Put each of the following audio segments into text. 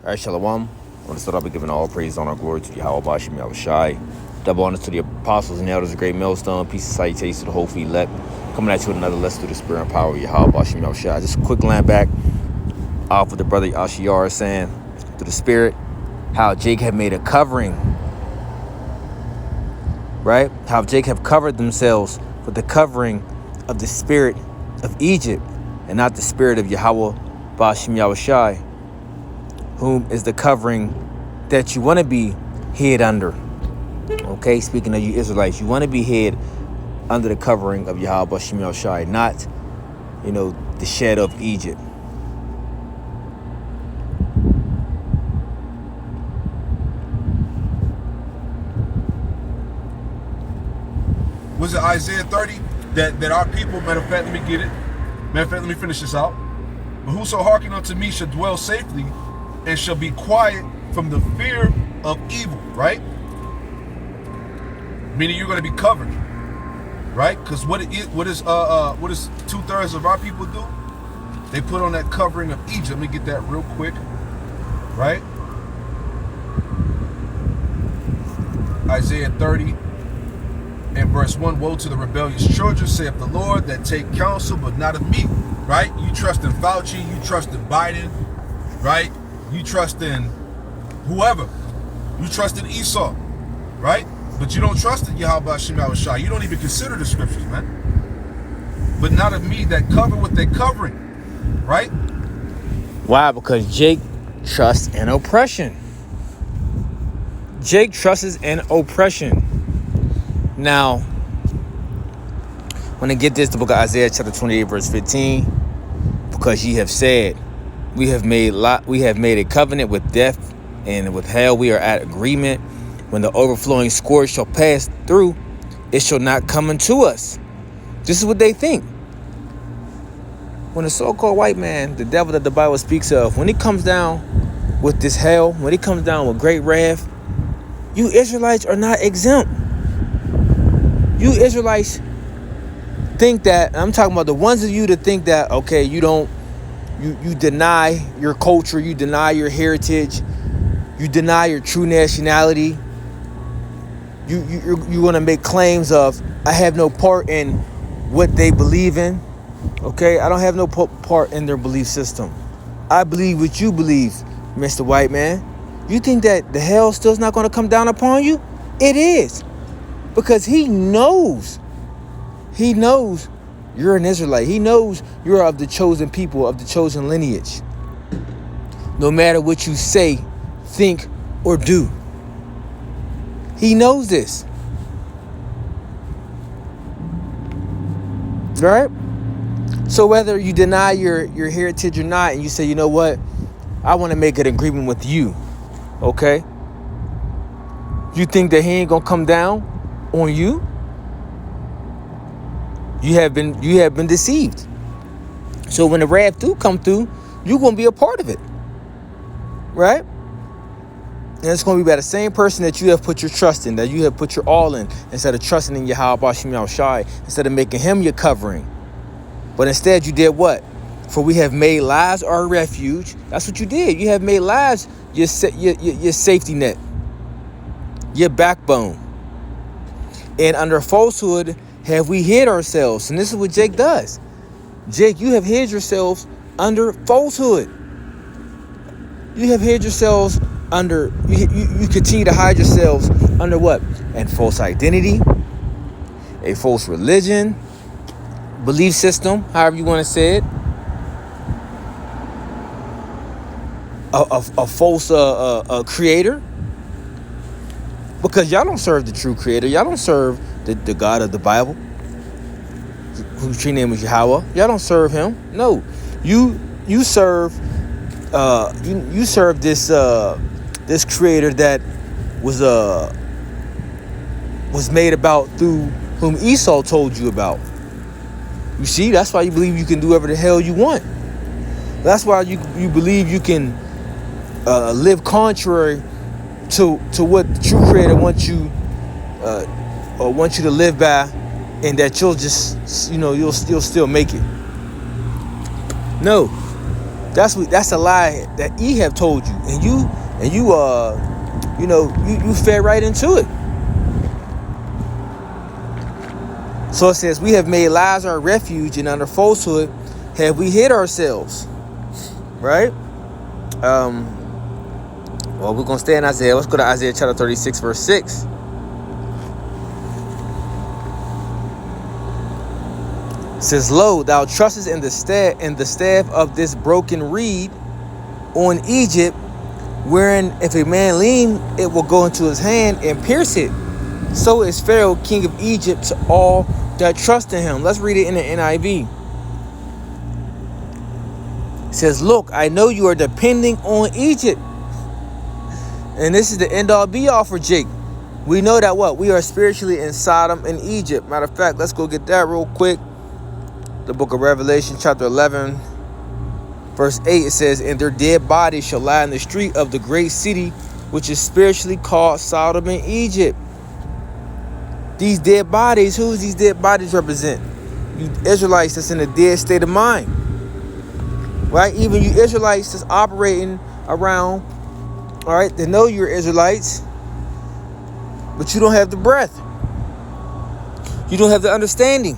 All right, Shalom. I want to start off by giving all praise, honor, glory to the Yahweh Bashim Yahushai. Double honors to the apostles and elders of Great Millstone. Peace and salutations to the whole elect. Coming at you with another lesson through the spirit and power of Yahweh Bashim Yahushai. Just a quick line back off with the brother Ashiyar saying through the spirit how Jake had made a covering, right? How Jake have covered themselves with the covering of the spirit of Egypt and not the spirit of Yahweh Bashim Yahushai, whom is the covering that you want to be hid under. Okay, speaking of you Israelites, you want to be hid under the covering of Yahweh Bashim Yahushai, not, the shadow of Egypt. Was it Isaiah 30 that our people, matter of fact, let me get it. Matter of fact, let me finish this out. But whoso hearken unto me shall dwell safely and shall be quiet from the fear of evil, right? Meaning you're going to be covered, right? Because what is 2/3 of our people do? They put on that covering of Egypt. Let me get that real quick, right? Isaiah 30 and verse 1, woe to the rebellious children, saith the Lord, that take counsel, but not of me, right? You trust in Fauci, you trust in Biden, right? You trust in whoever. You trust in Esau, right? But you don't trust in Yahweh Bashim Yahushai. You don't even consider the scriptures, man. But not of me that cover what they're covering, right? Why? Because Jake trusts in oppression. Jake trusts in oppression. Now, when I get this, the book of Isaiah chapter 28 verse 15, because ye have said, we have made a covenant with death, and with hell we are at agreement. When the overflowing scourge shall pass through, it shall not come unto us. This is what they think. When the so-called white man, the devil that the Bible speaks of, when he comes down with this hell, when he comes down with great wrath, you Israelites are not exempt. You Israelites think that, I'm talking about the ones of you that think that, okay, you deny your culture, you deny your heritage, you deny your true nationality. You want to make claims of, I have no part in what they believe in. Okay, I don't have no part in their belief system. I believe what you believe, Mr. White Man. You think that the hell still's not going to come down upon you? It is. Because he knows you're an Israelite. He knows you're of the chosen people, of the chosen lineage. No matter what you say, think, or do. He knows this. Right? So whether you deny your heritage or not, and you say, you know what, I want to make an agreement with you. Okay? You think that he ain't gonna come down on you? You have been deceived. So when the wrath do come through, you're gonna be a part of it, right? And it's gonna be by the same person that you have put your trust in, that you have put your all in, instead of trusting in Yahweh Bashim Yahushai, instead of making him your covering. But instead you did what? For we have made lives our refuge. That's what you did. You have made lives your safety net, your backbone. And under falsehood have we hid ourselves. And this is what Jake does. Jake, you have hid yourselves under falsehood. You have hid yourselves under, you continue to hide yourselves under what? And false identity, a false religion, belief system, however you want to say it. A false creator. Because y'all don't serve the true creator. Y'all don't serve the God of the Bible, whose true name is Yahweh. Y'all don't serve him. No. You serve this creator that was made about through whom Esau told you about. You see, that's why you believe you can do whatever the hell you want. That's why you believe you can live contrary to what the true creator wants you to live by, and that you'll just, you'll still make it. No, That's a lie that E have told you, and you you fed right into it. So it says, we have made lies our refuge, and under falsehood have we hid ourselves. Right? Well, we're gonna stay in Isaiah. Let's go to Isaiah chapter 36, verse 6. It says, lo, thou trustest in the staff of this broken reed on Egypt, wherein if a man lean, it will go into his hand and pierce it. So is Pharaoh, king of Egypt, to all that trust in him. Let's read it in the NIV. It says, look, I know you are depending on Egypt. And this is the end all be all for Jake. We know that what? We are spiritually in Sodom and Egypt. Matter of fact, let's go get that real quick. The book of Revelation, chapter 11, verse 8, it says, and their dead bodies shall lie in the street of the great city, which is spiritually called Sodom and Egypt. These dead bodies, who does these dead bodies represent? You Israelites that's in a dead state of mind. Right? Even you Israelites that's operating around, all right, they know you're Israelites, but you don't have the breath. You don't have the understanding.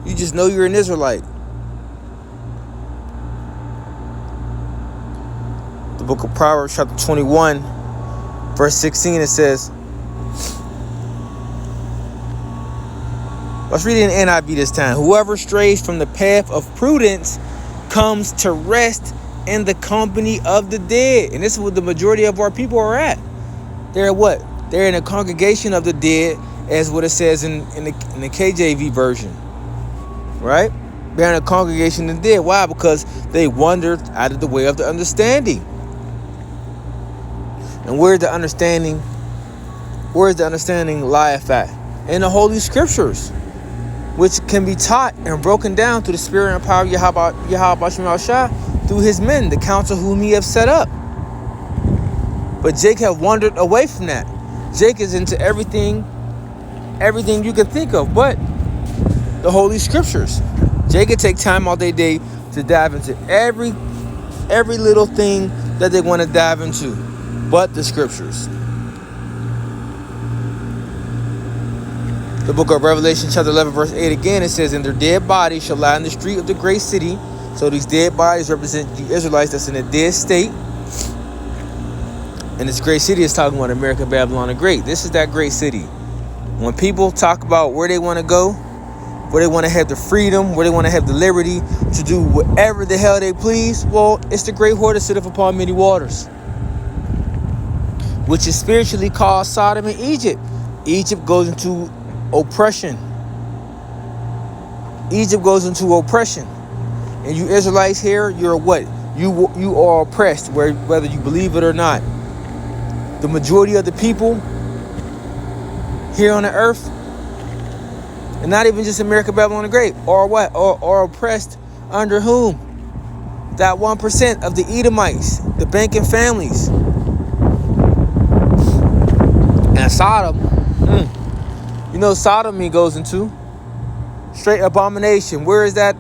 You just know you're an Israelite. The book of Proverbs, chapter 21, verse 16, it says, let's read it in NIV this time. Whoever strays from the path of prudence comes to rest in the company of the dead. And this is what the majority of our people are at. They're what? They're in a congregation of the dead, as what it says in the KJV version. Right? They're in a congregation of the dead. Why? Because they wandered out of the way of the understanding. And where's the understanding lieth at? In the Holy Scriptures, which can be taught and broken down through the spirit and power of Yahweh Shemashah, through his men, the council whom he have set up. But Jake have wandered away from that. Jake is into everything you can think of, but the Holy Scriptures. Jake can take time all day to dive into every little thing that they want to dive into, but the Scriptures. The book of Revelation, chapter 11, verse 8, again, it says, and their dead bodies shall lie in the street of the great city. So these dead bodies represent the Israelites that's in a dead state. And this great city is talking about America, Babylon the Great. This is that great city. When people talk about where they want to go, where they want to have the freedom, where they want to have the liberty to do whatever the hell they please, well, it's the great whore that sitteth upon many waters, which is spiritually called Sodom and Egypt. Egypt goes into oppression. Egypt goes into oppression. And you Israelites here, you're what? You are oppressed, whether you believe it or not. The majority of the people here on the earth, and not even just America, Babylon the Great, are what? Are oppressed under whom? That 1% of the Edomites, the banking families. And Sodom, you know, sodomy goes into straight abomination. Where is that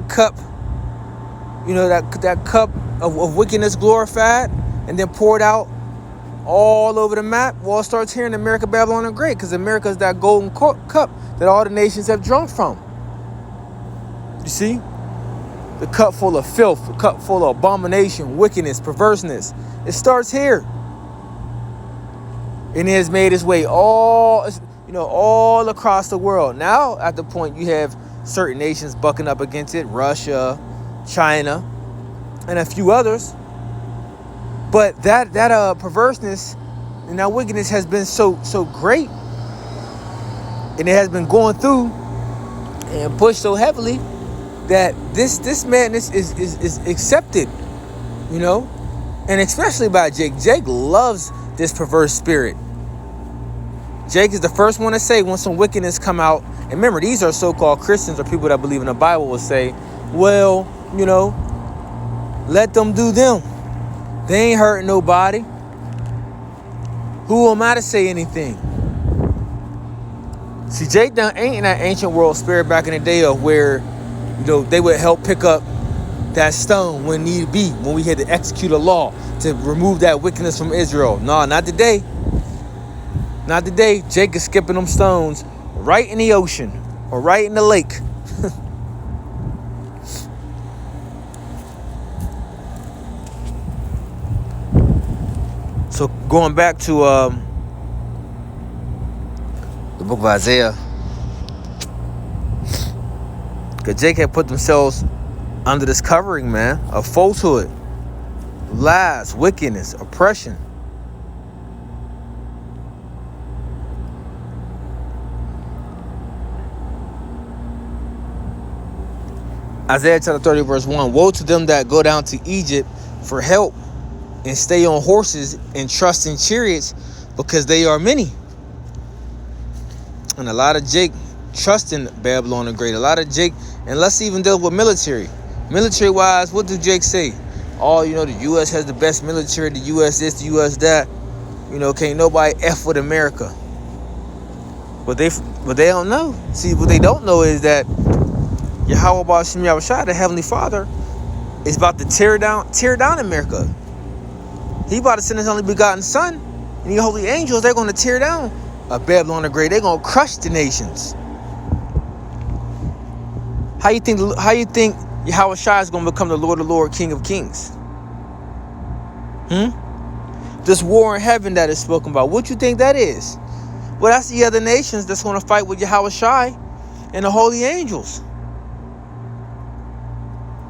cup? You know, that cup of wickedness glorified and then poured out all over the map. Well, it starts here in America, Babylon the Great, because America is that golden cup that all the nations have drunk from. You see? The cup full of filth, the cup full of abomination, wickedness, perverseness. It starts here. And it has made its way all across the world. Now, at the point, you have certain nations bucking up against it, Russia, China, and a few others. But that perverseness and that wickedness has been so great, and it has been going through and pushed so heavily that this madness is accepted, you know, and especially by Jake. Jake loves this perverse spirit. Jake is the first one to say when some wickedness come out, and remember, these are so-called Christians or people that believe in the Bible, will say, well, you know, let them do them. They ain't hurting nobody. Who am I to say anything? See, Jake ain't in that ancient world spirit back in the day of where, you know, they would help pick up that stone when need be, when we had to execute a law to remove that wickedness from Israel. No, not today. Not today. Jake is skipping them stones right in the ocean or right in the lake. So going back to the book of Isaiah, because Jake had put themselves under this covering, man, of falsehood, lies, wickedness, oppression. Isaiah chapter 30 verse 1, woe to them that go down to Egypt for help and stay on horses and trust in chariots, because they are many. And a lot of Jake trust in Babylon the Great. A lot of Jake, and let's even deal with military. Military wise, what do Jake say? Oh, the U.S. has the best military, the U.S. this, the U.S. that. Can't nobody F with America. But they don't know. See, what they don't know is that Yahweh Ba'Shem Yahushua, the Heavenly Father, is about to tear down America. He about to send his only begotten Son, and the holy angels, they're going to tear down Babylon the Great. They're going to crush the nations. How you think Yahweh Shai is going to become the Lord of Lords, King of Kings? This war in heaven that is spoken about, what you think that is? Well, that's the other nations that's going to fight with Yahweh Shai and the holy angels.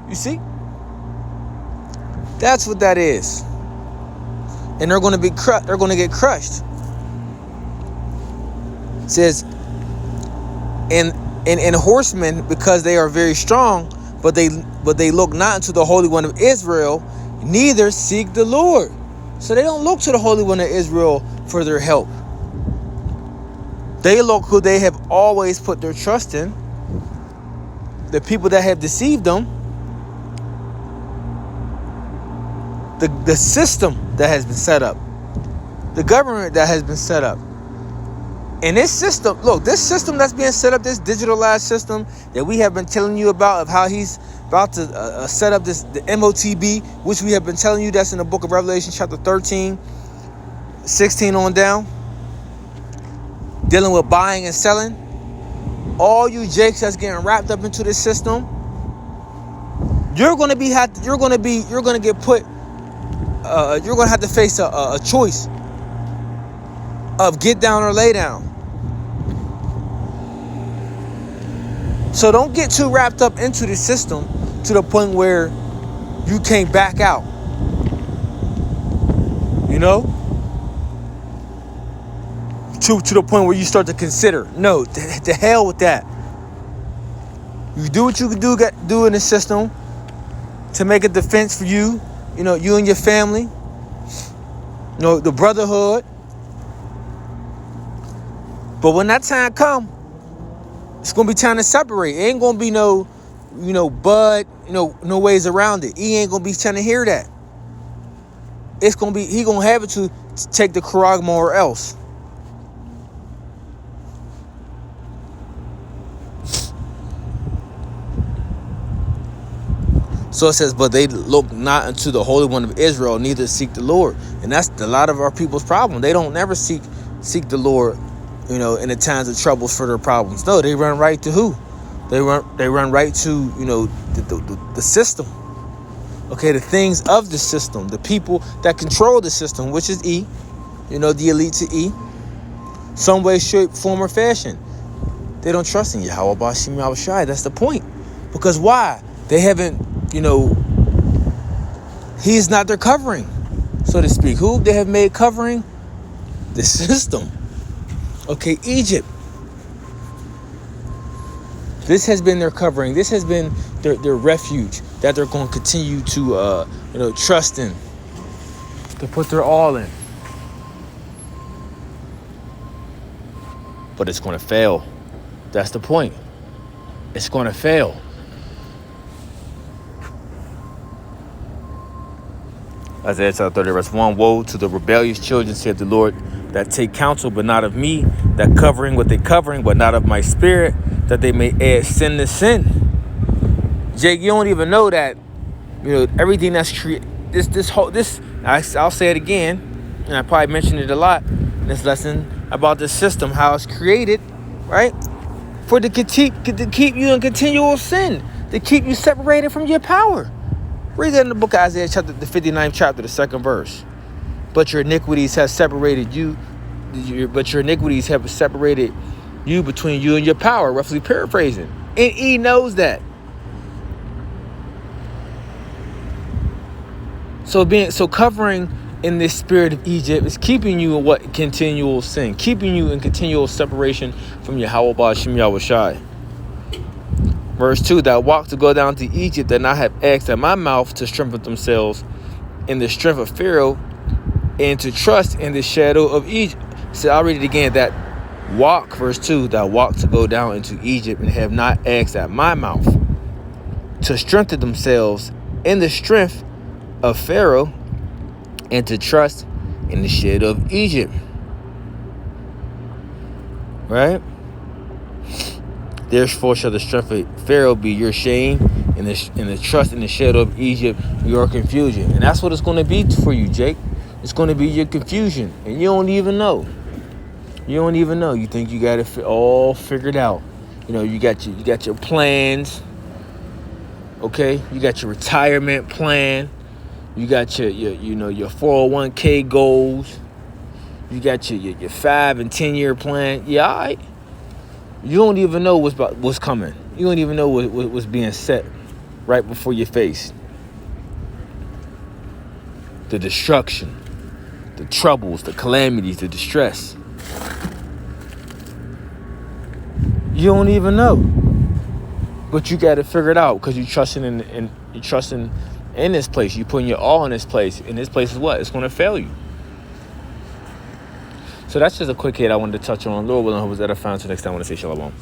You see? That's what that is. And they're going to they're going to get crushed. It says, and horsemen, because they are very strong, but they look not unto the Holy One of Israel, neither seek the Lord. So they don't look to the Holy One of Israel for their help. They look who they have always put their trust in, the people that have deceived them, the system that has been set up, the government that has been set up. And this system that's being set up, this digitalized system that we have been telling you about, of how he's about to set up the MOTB, which we have been telling you, that's in the book of Revelation chapter 13, 16 on down, dealing with buying and selling. All you jakes that's getting wrapped up into this system, you're going to have to face a choice of get down or lay down. So don't get too wrapped up into the system to the point where you can't back out. To the point where you start to consider, no, to hell with that. You do what you can do in the system to make a defense for you, you and your family, the brotherhood. But when that time comes, it's gonna be time to separate. It ain't gonna be no ways around it. He ain't gonna be trying to hear that. It's gonna be, he gonna have it to take the charagma or else. So it says, but they look not unto the Holy One of Israel, neither seek the Lord. And that's a lot of our people's problem. They don't never seek the Lord, in the times of troubles for their problems. No, they run right to who? They run right to, the system. Okay, the things of the system, the people that control the system, which is the elite to E. Some way, shape, form, or fashion. They don't trust in Yahweh Ba'Shem Yahushua. That's the point. Because why? They haven't, he's not their covering, so to speak. Who they have made covering? The system. Okay, Egypt. This has been their covering. This has been their refuge that they're going to continue to, trust in, to put their all in. But it's going to fail. That's the point. It's going to fail. Isaiah chapter 30 verse 1, woe to the rebellious children, saith the Lord, that take counsel, but not of me, that covering what they covering, but not of my spirit, that they may add sin to sin. Jake, you don't even know that Everything that's created. I'll say it again, and I probably mentioned it a lot in this lesson about the system, how it's created, right? To keep you in continual sin, to keep you separated from your power. Read that in the book of Isaiah, the 59th chapter, the 2nd verse. But your iniquities have separated you. But your iniquities have separated you between you and your power. Roughly paraphrasing, and he knows that. So covering in this spirit of Egypt is keeping you in what? Continual sin, keeping you in continual separation from Yahweh Ba'Shem Yahweh Shai. Verse 2, that walk to go down to Egypt, that I have asked at my mouth to strengthen themselves in the strength of Pharaoh, and to trust in the shadow of Egypt. So I'll read it again. That walk, verse 2, that walk to go down into Egypt, and have not asked at my mouth to strengthen themselves in the strength of Pharaoh, and to trust in the shadow of Egypt. Right? Therefore shall the strength of Pharaoh be your shame, and the trust in the shadow of Egypt your confusion. And that's what it's going to be for you, Jake. It's going to be your confusion, and you don't even know. You don't even know. You think you got it all figured out. You got your plans. Okay, you got your retirement plan. You got your 401k goals. You got your 5 and 10 year plan. Yeah, all right. You don't even know what's coming. You don't even know what's being set right before your face. The destruction, the troubles, the calamities, the distress. You don't even know. But you got to figure it out, because you're trusting in this place. You're putting your all in this place. And this place is what? It's going to fail you. So that's just a quick hit I wanted to touch on. Lord willing, I hope that I found. Until next time, I want to say shalom.